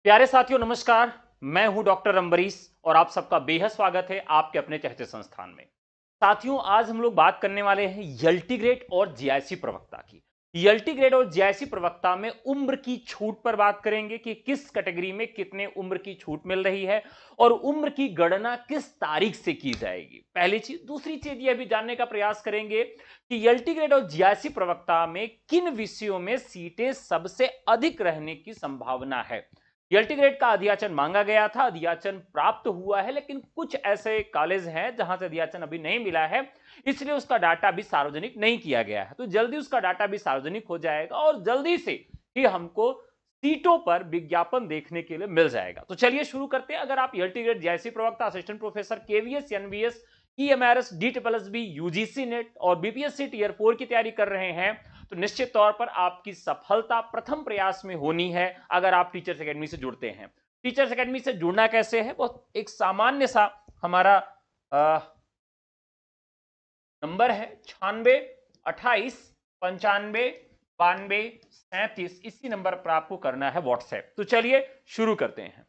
प्यारे साथियों नमस्कार। मैं हूं डॉक्टर अम्बरीश और आप सबका बेहद स्वागत है आपके अपने चहते संस्थान में। साथियों आज हम लोग बात करने वाले हैं यल्टीग्रेड और जीआईसी प्रवक्ता की। यल्टीग्रेड और जीआईसी प्रवक्ता में उम्र की छूट पर बात करेंगे कि किस कैटेगरी में कितने उम्र की छूट मिल रही है और उम्र की गणना किस तारीख से की जाएगी। पहली चीज। दूसरी चीज यह भी जानने का प्रयास करेंगे कि यल्टीग्रेड और जीआईसी प्रवक्ता में किन विषयों में सीटें सबसे अधिक रहने की संभावना है। यल्टीग्रेड का अध्याचन मांगा गया था, अध्याचन प्राप्त हुआ है, लेकिन कुछ ऐसे कॉलेज हैं जहां से अध्याचन अभी नहीं मिला है, इसलिए उसका डाटा भी सार्वजनिक नहीं किया गया है। तो जल्दी उसका डाटा भी सार्वजनिक हो जाएगा और जल्दी से ही हमको सीटों पर विज्ञापन देखने के लिए मिल जाएगा। तो चलिए शुरू करते हैं। अगर आप यल्टीग्रेड जीआईसी प्रवक्ता, assistant professor, KVS, NVS, EMRS, DSSSB, UGC NET और बीपीएससी टीयर 4 की तैयारी कर रहे हैं तो निश्चित तौर पर आपकी सफलता प्रथम प्रयास में होनी है अगर आप टीचर्स एकेडमी से जुड़ते हैं। टीचर्स एकेडमी से जुड़ना कैसे है, बहुत एक सामान्य सा हमारा नंबर है 96 28 95 92 37। इसी नंबर पर आपको करना है व्हाट्सएप। तो चलिए शुरू करते हैं।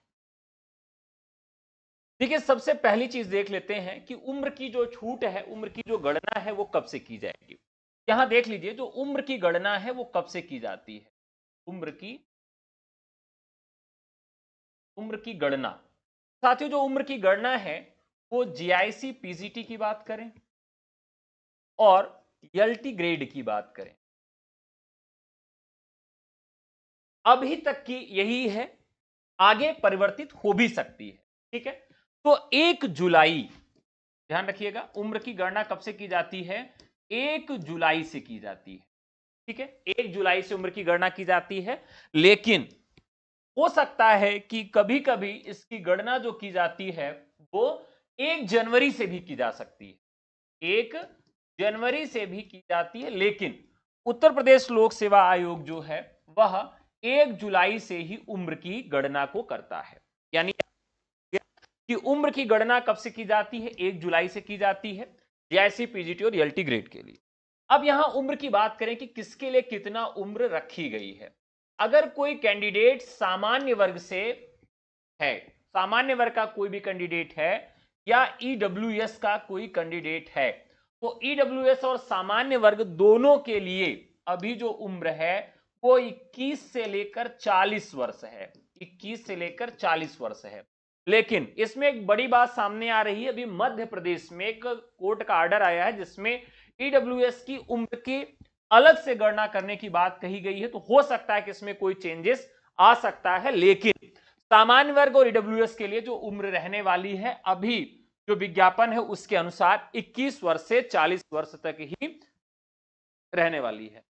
देखिए सबसे पहली चीज देख लेते हैं कि उम्र की जो छूट है, उम्र की जो गणना है वो कब से की जाएगी। यहां देख लीजिए जो उम्र की गणना है वो कब से की जाती है। उम्र की गणना साथियों, जो उम्र की गणना है वो जीआईसी पीजीटी की बात करें और यल्टी ग्रेड की बात करें, अभी तक की यही है, आगे परिवर्तित हो भी सकती है। ठीक है, तो 1 जुलाई, ध्यान रखिएगा, उम्र की गणना कब से की जाती है? 1 जुलाई से की जाती है। ठीक है, 1 जुलाई से उम्र की गणना की जाती है, लेकिन हो सकता है कि कभी कभी इसकी गणना जो की जाती है वो 1 जनवरी से भी की जा सकती है। 1 जनवरी से भी की जाती है, लेकिन उत्तर प्रदेश लोक सेवा आयोग जो है वह 1 जुलाई से ही उम्र की गणना को करता है। यानी कि उम्र की गणना कब से की जाती है? 1 जुलाई से की जाती है, जीआईसी, पीजीटी और यल्टी ग्रेड के लिए। अब यहां उम्र की बात करें कि किसके लिए कितना उम्र रखी गई है। अगर कोई कैंडिडेट सामान्य वर्ग से है, सामान्य वर्ग का कोई भी कैंडिडेट है या ईडब्ल्यूएस का कोई कैंडिडेट है, तो ईडब्ल्यूएस और सामान्य वर्ग दोनों के लिए अभी जो उम्र है वो 21 से लेकर 40 वर्ष है। 21 से लेकर 40 वर्ष है। लेकिन इसमें एक बड़ी बात सामने आ रही है। अभी मध्य प्रदेश में एक कोर्ट का ऑर्डर आया है जिसमें ईडब्ल्यूएस की उम्र की अलग से गणना करने की बात कही गई है। तो हो सकता है कि इसमें कोई चेंजेस आ सकता है, लेकिन सामान्य वर्ग और ईडब्ल्यूएस के लिए जो उम्र रहने वाली है, अभी जो विज्ञापन है उसके अनुसार 21 वर्ष से 40 वर्ष तक ही रहने वाली है।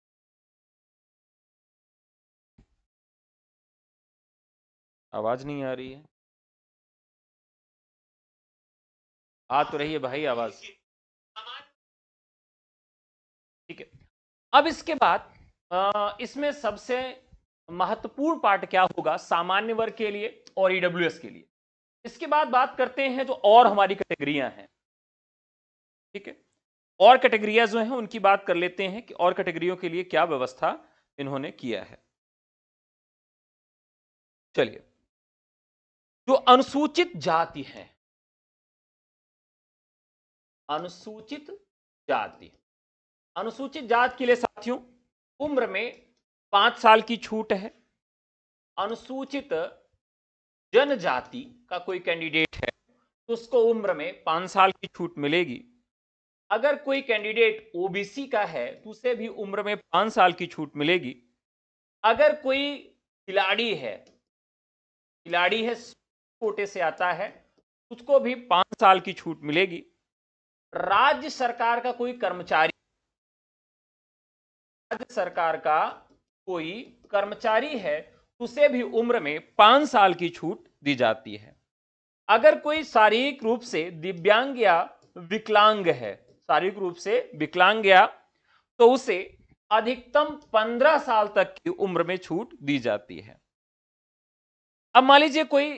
आवाज नहीं आ रही है? आ तो रही है भाई आवाज। ठीक है, अब इसके बाद इसमें सबसे महत्वपूर्ण पार्ट क्या होगा सामान्य वर्ग के लिए और ईडब्ल्यूएस के लिए। इसके बाद बात करते हैं जो और हमारी कैटेगरियां हैं। ठीक है, और कैटेगरियां जो हैं उनकी बात कर लेते हैं कि और कैटेगरियों के लिए क्या व्यवस्था इन्होंने किया है। चलिए, जो अनुसूचित जाति है, अनुसूचित जाति, अनुसूचित जाति के लिए साथियों उम्र में 5 साल की छूट है। अनुसूचित जनजाति का कोई कैंडिडेट है तो उसको उम्र में 5 साल की छूट मिलेगी। अगर कोई कैंडिडेट ओबीसी का है तो उसे भी उम्र में 5 साल की छूट मिलेगी। अगर कोई खिलाड़ी है कोटे से आता है, उसको भी 5 साल की छूट मिलेगी। राज्य सरकार का कोई कर्मचारी, राज्य सरकार का कोई कर्मचारी है, उसे भी उम्र में 5 साल की छूट दी जाती है। अगर कोई शारीरिक रूप से दिव्यांग या विकलांग है, शारीरिक रूप से विकलांग या, तो उसे अधिकतम 15 साल तक की उम्र में छूट दी जाती है। अब मान लीजिए कोई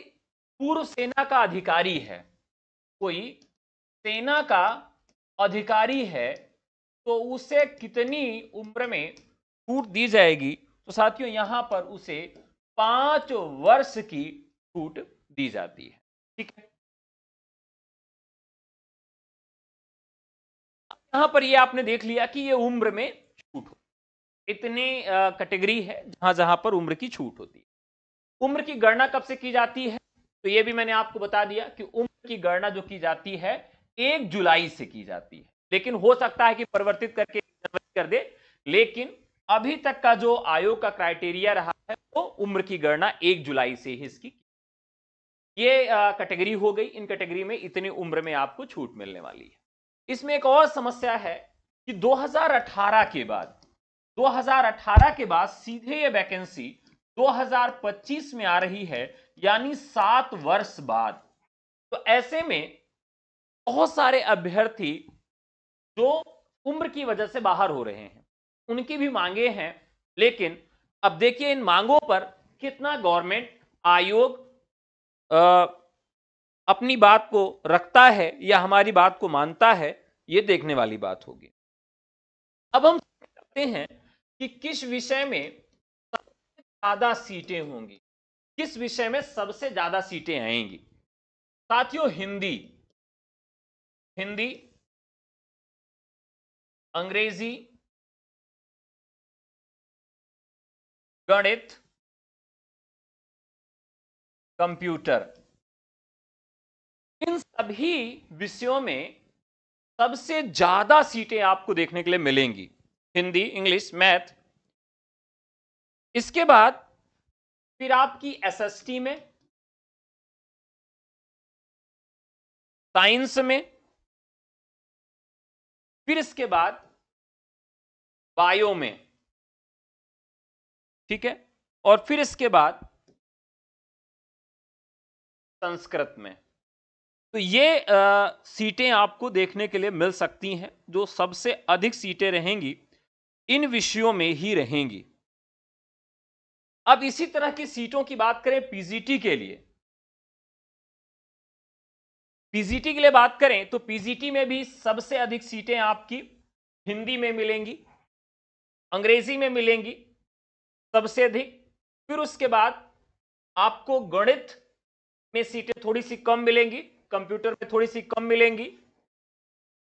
पूर्व सेना का अधिकारी है, कोई सेना का अधिकारी है, तो उसे कितनी उम्र में छूट दी जाएगी? तो साथियों यहां पर उसे 5 वर्ष की छूट दी जाती है। ठीक है, यहां पर ये आपने देख लिया कि ये उम्र में छूट हो, इतनी कैटेगरी है जहां जहां पर उम्र की छूट होती है। उम्र की गणना कब से की जाती है, तो ये भी मैंने आपको बता दिया कि उम्र की गणना जो की जाती है 1 जुलाई से की जाती है, लेकिन हो सकता है कि परिवर्तित करके जनवरी कर दे, लेकिन अभी तक का जो आयोग का क्राइटेरिया रहा है वो उम्र की गणना 1 जुलाई से ही इसकी। ये कैटेगरी हो गई, इन कैटेगरी में इतनी उम्र में आपको छूट मिलने वाली है। इसमें एक और समस्या है कि 2018 के बाद 2018 के बाद सीधे ये वैकेंसी 2025 में आ रही है, यानी 7 वर्ष बाद। तो ऐसे में बहुत सारे अभ्यर्थी जो उम्र की वजह से बाहर हो रहे हैं, उनकी भी मांगे हैं, लेकिन अब देखिए इन मांगों पर कितना गवर्नमेंट आयोग अपनी बात को रखता है या हमारी बात को मानता है, यह देखने वाली बात होगी। अब हम देखते हैं कि किस विषय में सबसे ज्यादा सीटें होंगी, किस विषय में सबसे ज्यादा सीटें आएंगी। साथियों, हिंदी, अंग्रेजी, गणित, कंप्यूटर, इन सभी विषयों में सबसे ज्यादा सीटें आपको देखने के लिए मिलेंगी। Hindi, English, math. इसके बाद फिर आपकी एसएसटी में, साइंस में, फिर इसके बाद बायो में, ठीक है, और फिर इसके बाद संस्कृत में। तो ये सीटें आपको देखने के लिए मिल सकती हैं। जो सबसे अधिक सीटें रहेंगी इन विषयों में ही रहेंगी। अब इसी तरह की सीटों की बात करें पीजीटी के लिए, पीजीटी के लिए बात करें तो पीजीटी में भी सबसे अधिक सीटें आपकी हिंदी में मिलेंगी, अंग्रेजी में मिलेंगी सबसे अधिक। फिर उसके बाद आपको गणित में सीटें थोड़ी सी कम मिलेंगी, कंप्यूटर में थोड़ी सी कम मिलेंगी,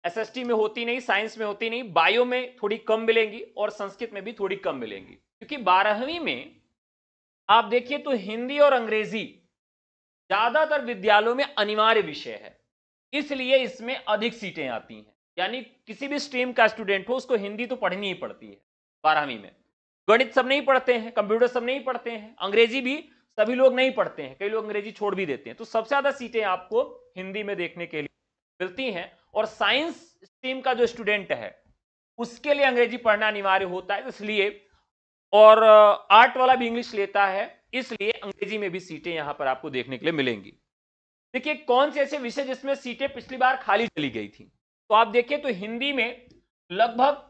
एसएसटी में होती नहीं, साइंस में होती नहीं, बायो में थोड़ी कम मिलेंगी और संस्कृत में भी थोड़ी कम मिलेंगी। क्योंकि 12वीं में आप देखिए तो हिंदी और अंग्रेजी ज्यादातर विद्यालयों में अनिवार्य विषय है, इसलिए इसमें अधिक सीटें आती हैं। यानी किसी भी स्ट्रीम का स्टूडेंट हो उसको हिंदी तो पढ़नी ही पड़ती है 12वीं में। गणित सब नहीं पढ़ते हैं, कंप्यूटर सब नहीं पढ़ते हैं, अंग्रेजी भी सभी लोग नहीं पढ़ते हैं, कई लोग अंग्रेजी छोड़ भी देते हैं। तो सबसे ज्यादा सीटें आपको हिंदी में देखने के लिए मिलती हैं। और साइंस स्ट्रीम का जो स्टूडेंट है उसके लिए अंग्रेजी पढ़ना अनिवार्य होता है, इसलिए, और आर्ट वाला भी इंग्लिश लेता है, इसलिए अंग्रेजी में भी सीटें यहां पर आपको देखने के लिए मिलेंगी। देखिए कौन से ऐसे विषय जिसमें सीटें पिछली बार खाली चली गई थी, तो आप देखिए तो हिंदी में लगभग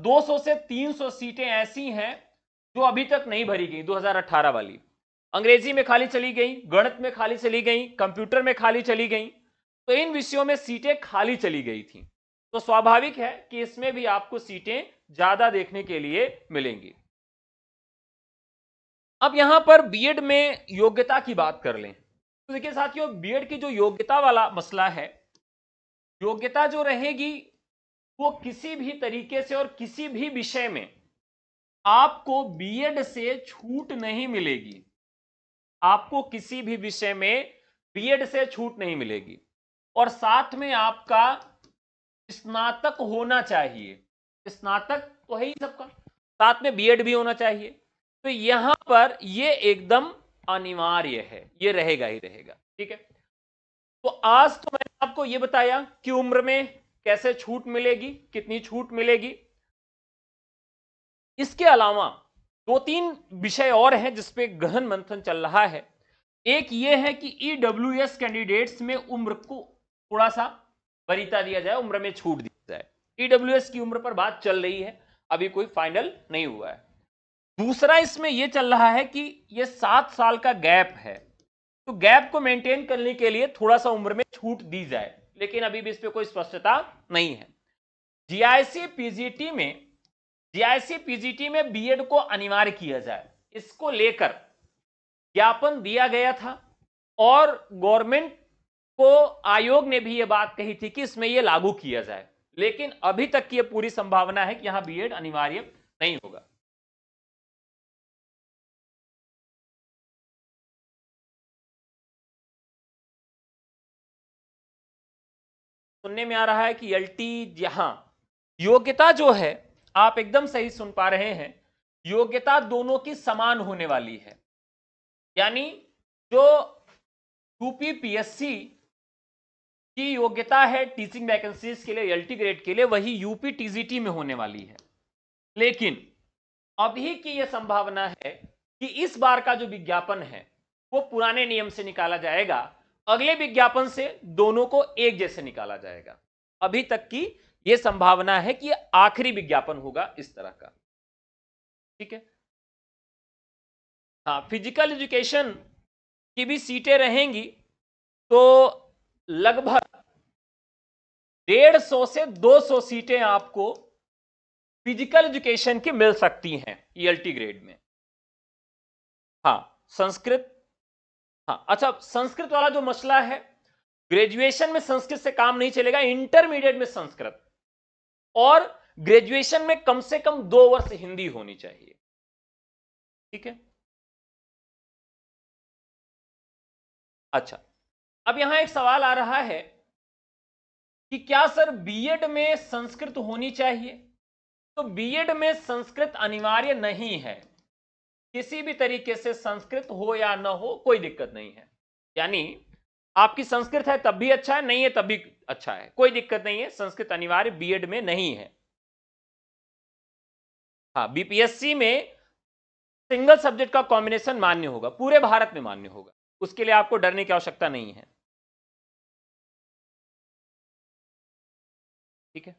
200 से 300 सीटें ऐसी हैं जो अभी तक नहीं भरी गई 2018 वाली। अंग्रेजी में खाली चली गई, गणित में खाली चली गई, कंप्यूटर में खाली चली गई। तो इन विषयों में सीटें खाली चली गई थी, तो स्वाभाविक है कि इसमें भी आपको सीटें ज्यादा देखने के लिए मिलेंगी। अब यहां पर बीएड में योग्यता की बात कर लें तो देखिए साथियों, बीएड की जो योग्यता वाला मसला है, योग्यता जो रहेगी वो किसी भी तरीके से और किसी भी विषय में आपको बीएड से छूट नहीं मिलेगी। आपको किसी भी विषय में बीएड से छूट नहीं मिलेगी, और साथ में आपका स्नातक होना चाहिए। स्नातक तो है ही सबका, साथ में बीएड भी होना चाहिए। तो यहां पर ये एकदम अनिवार्य है, ये रहेगा ही रहेगा। ठीक है, तो आज तो मैंने आपको ये बताया कि उम्र में कैसे छूट मिलेगी, कितनी छूट मिलेगी। इसके अलावा 2-3 विषय और हैं जिसपे गहन मंथन चल रहा है। एक ये है कि ईडब्ल्यूएस कैंडिडेट्स में उम्र को थोड़ा सा वरीयता दिया जाए, उम्र में छूट दी जाए। ईडब्ल्यूएस की उम्र पर बात चल रही है, अभी कोई फाइनल नहीं हुआ है। दूसरा इसमें यह चल रहा है कि यह 7 साल का गैप है, तो गैप को मेंटेन करने के लिए थोड़ा सा उम्र में छूट दी जाए, लेकिन अभी भी इस पर कोई स्पष्टता नहीं है। जीआईसी पीजीटी में बीएड को अनिवार्य किया जाए, इसको लेकर ज्ञापन दिया गया था और गवर्नमेंट को आयोग ने भी यह बात कही थी कि इसमें यह लागू किया जाए, लेकिन अभी तक की यह पूरी संभावना है कि यहां बीएड अनिवार्य नहीं होगा। सुनने में आ रहा है कि एलटी, यहां योग्यता जो है, आप एकदम सही सुन पा रहे हैं, योग्यता दोनों की समान होने वाली है। यानी जो यूपीपीएससी की योग्यता है टीचिंग वैकेंसीज के लिए, एलटी ग्रेड के लिए, वही यूपी टीजीटी में होने वाली है। लेकिन अभी की यह संभावना है कि इस बार का जो विज्ञापन है वो पुराने नियम से निकाला जाएगा, अगले विज्ञापन से दोनों को एक जैसे निकाला जाएगा। अभी तक की यह संभावना है कि आखिरी विज्ञापन होगा इस तरह का। ठीक है। हाँ, फिजिकल एजुकेशन की भी सीटें रहेंगी, तो लगभग 150 से 200 सीटें आपको फिजिकल एजुकेशन की मिल सकती हैं ईएलटी ग्रेड में। हाँ, संस्कृत, हाँ अच्छा, संस्कृत वाला जो मसला है, ग्रेजुएशन में संस्कृत से काम नहीं चलेगा, इंटरमीडिएट में संस्कृत, और ग्रेजुएशन में कम से कम 2 वर्ष हिंदी होनी चाहिए। ठीक है। अच्छा, अब यहां एक सवाल आ रहा है कि क्या सर बीएड में संस्कृत होनी चाहिए? तो बीएड में संस्कृत अनिवार्य नहीं है, किसी भी तरीके से संस्कृत हो या ना हो कोई दिक्कत नहीं है। यानी आपकी संस्कृत है तब भी अच्छा है, नहीं है तब भी अच्छा है, कोई दिक्कत नहीं है, संस्कृत अनिवार्य बीएड में नहीं है। हाँ, बीपीएससी में सिंगल सब्जेक्ट का कॉम्बिनेशन मान्य होगा, पूरे भारत में मान्य होगा, उसके लिए आपको डरने की आवश्यकता नहीं है। ठीक है।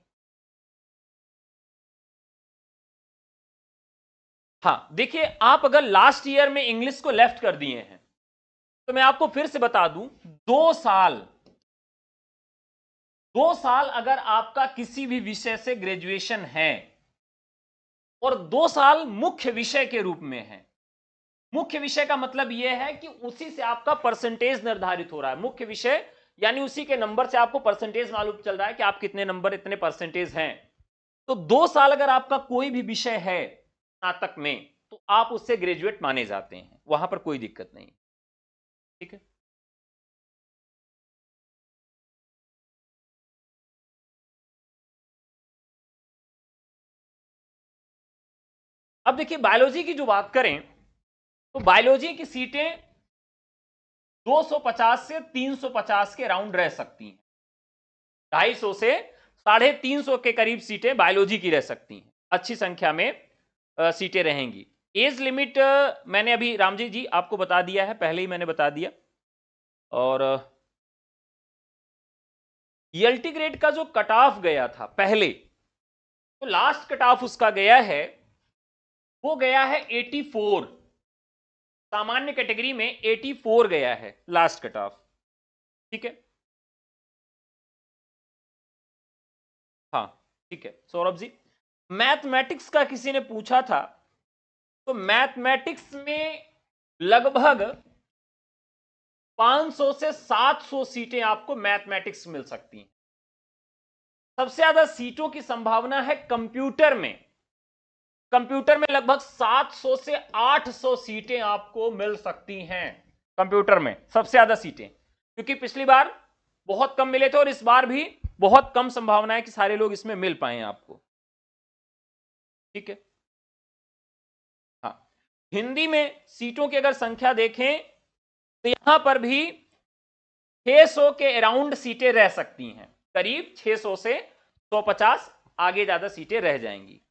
हाँ, देखिए, आप अगर लास्ट ईयर में इंग्लिश को लेफ्ट कर दिए हैं तो मैं आपको फिर से बता दूं, 2 साल अगर आपका किसी भी विषय से ग्रेजुएशन है और 2 साल मुख्य विषय के रूप में है, मुख्य विषय का मतलब यह है कि उसी से आपका परसेंटेज निर्धारित हो रहा है। मुख्य विषय यानी उसी के नंबर से आपको परसेंटेज मालूम चल रहा है कि आप कितने नंबर, इतने परसेंटेज हैं। तो 2 साल अगर आपका कोई भी विषय है स्नातक में, तो आप उससे ग्रेजुएट माने जाते हैं, वहां पर कोई दिक्कत नहीं। ठीक है। अब देखिए, बायोलॉजी की जो बात करें तो बायोलॉजी की सीटें 250 से 350 के राउंड रह सकती हैं, 250 से 350 के करीब सीटें बायोलॉजी की रह सकती हैं, अच्छी संख्या में सीटें रहेंगी। एज लिमिट मैंने अभी रामजी जी आपको बता दिया है, पहले ही मैंने बता दिया। और ईएलटी ग्रेड का जो कट ऑफ गया था पहले, तो लास्ट कट ऑफ उसका गया है, वो गया है 84, सामान्य कैटेगरी में 84 गया है लास्ट कट ऑफ। ठीक है। हाँ, ठीक है सौरभ जी, मैथमेटिक्स का किसी ने पूछा था, तो मैथमेटिक्स में लगभग 500 से 700 सीटें आपको मैथमेटिक्स मिल सकती हैं। सबसे ज्यादा सीटों की संभावना है कंप्यूटर में, कंप्यूटर में लगभग 700 से 800 सीटें आपको मिल सकती हैं, कंप्यूटर में सबसे ज्यादा सीटें, क्योंकि पिछली बार बहुत कम मिले थे और इस बार भी बहुत कम संभावना है कि सारे लोग इसमें मिल पाए आपको। ठीक है। हाँ, हिंदी में सीटों की अगर संख्या देखें तो यहां पर भी 600 के अराउंड सीटें रह सकती हैं, करीब 600 से 150, आगे ज्यादा सीटें रह जाएंगी।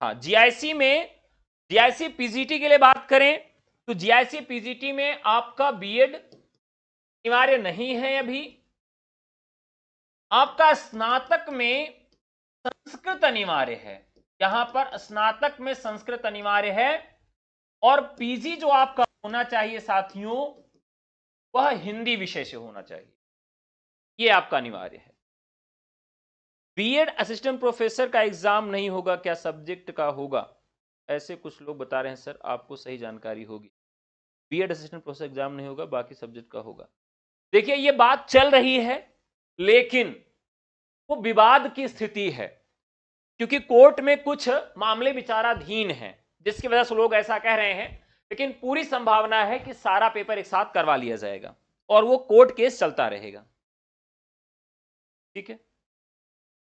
हाँ, जीआईसी में, जीआईसी पीजीटी के लिए बात करें तो जीआईसी पीजीटी में आपका बीएड अनिवार्य नहीं है अभी, आपका स्नातक में संस्कृत अनिवार्य है, यहां पर स्नातक में संस्कृत अनिवार्य है, और पीजी जो आपका होना चाहिए साथियों, वह हिंदी विषय से होना चाहिए, यह आपका अनिवार्य है। बीएड असिस्टेंट प्रोफेसर का एग्जाम नहीं होगा, क्या सब्जेक्ट का होगा? ऐसे कुछ लोग बता रहे हैं सर, आपको सही जानकारी होगी। बीएड असिस्टेंट प्रोफेसर एग्जाम नहीं होगा, बाकी सब्जेक्ट का होगा। देखिए ये बात चल रही है, लेकिन वो विवाद की स्थिति है, क्योंकि कोर्ट में कुछ मामले विचाराधीन हैं, जिसकी वजह से लोग ऐसा कह रहे हैं। लेकिन पूरी संभावना है कि सारा पेपर एक साथ करवा लिया जाएगा और वो कोर्ट केस चलता रहेगा। ठीक है,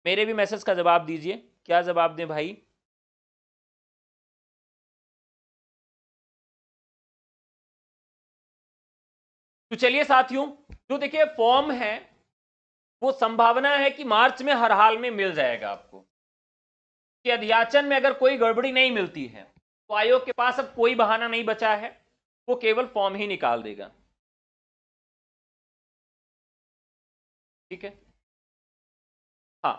मेरे भी मैसेज का जवाब दीजिए, क्या जवाब दें भाई? तो चलिए साथियों, जो देखिए फॉर्म है वो संभावना है कि मार्च में हर हाल में मिल जाएगा आपको, कि अध्याचन में अगर कोई गड़बड़ी नहीं मिलती है तो आयोग के पास अब कोई बहाना नहीं बचा है, वो केवल फॉर्म ही निकाल देगा। ठीक है, हाँ,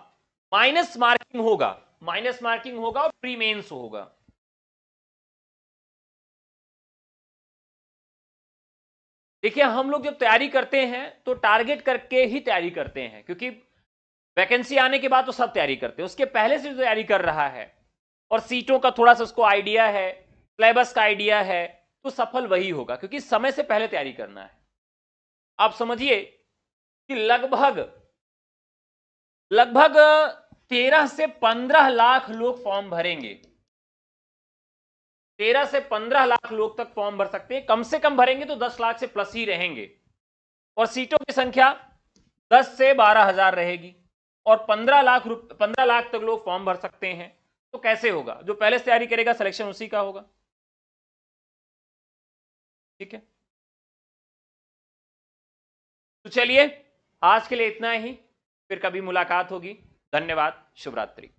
माइनस मार्किंग होगा, माइनस मार्किंग होगा और प्री मेंस होगा। देखिए हम लोग जब तैयारी करते हैं तो टारगेट करके ही तैयारी करते हैं, क्योंकि वैकेंसी आने के बाद तो सब तैयारी करते हैं, उसके पहले से जो तैयारी कर रहा है और सीटों का थोड़ा सा उसको आइडिया है, सिलेबस का आइडिया है, तो सफल वही होगा, क्योंकि समय से पहले तैयारी करना है। आप समझिए कि लगभग लगभग 13 से 15 लाख लोग फॉर्म भरेंगे। 13 से 15 लाख लोग तक फॉर्म भर सकते हैं, कम से कम भरेंगे तो 10 लाख से प्लस ही रहेंगे, और सीटों की संख्या 10 से 12,000 रहेगी, और 15 लाख तक लोग फॉर्म भर सकते हैं। तो कैसे होगा? जो पहले से तैयारी करेगा सिलेक्शन उसी का होगा। ठीक है, तो चलिए आज के लिए इतना ही, फिर कभी मुलाकात होगी। धन्यवाद, शुभ रात्रि।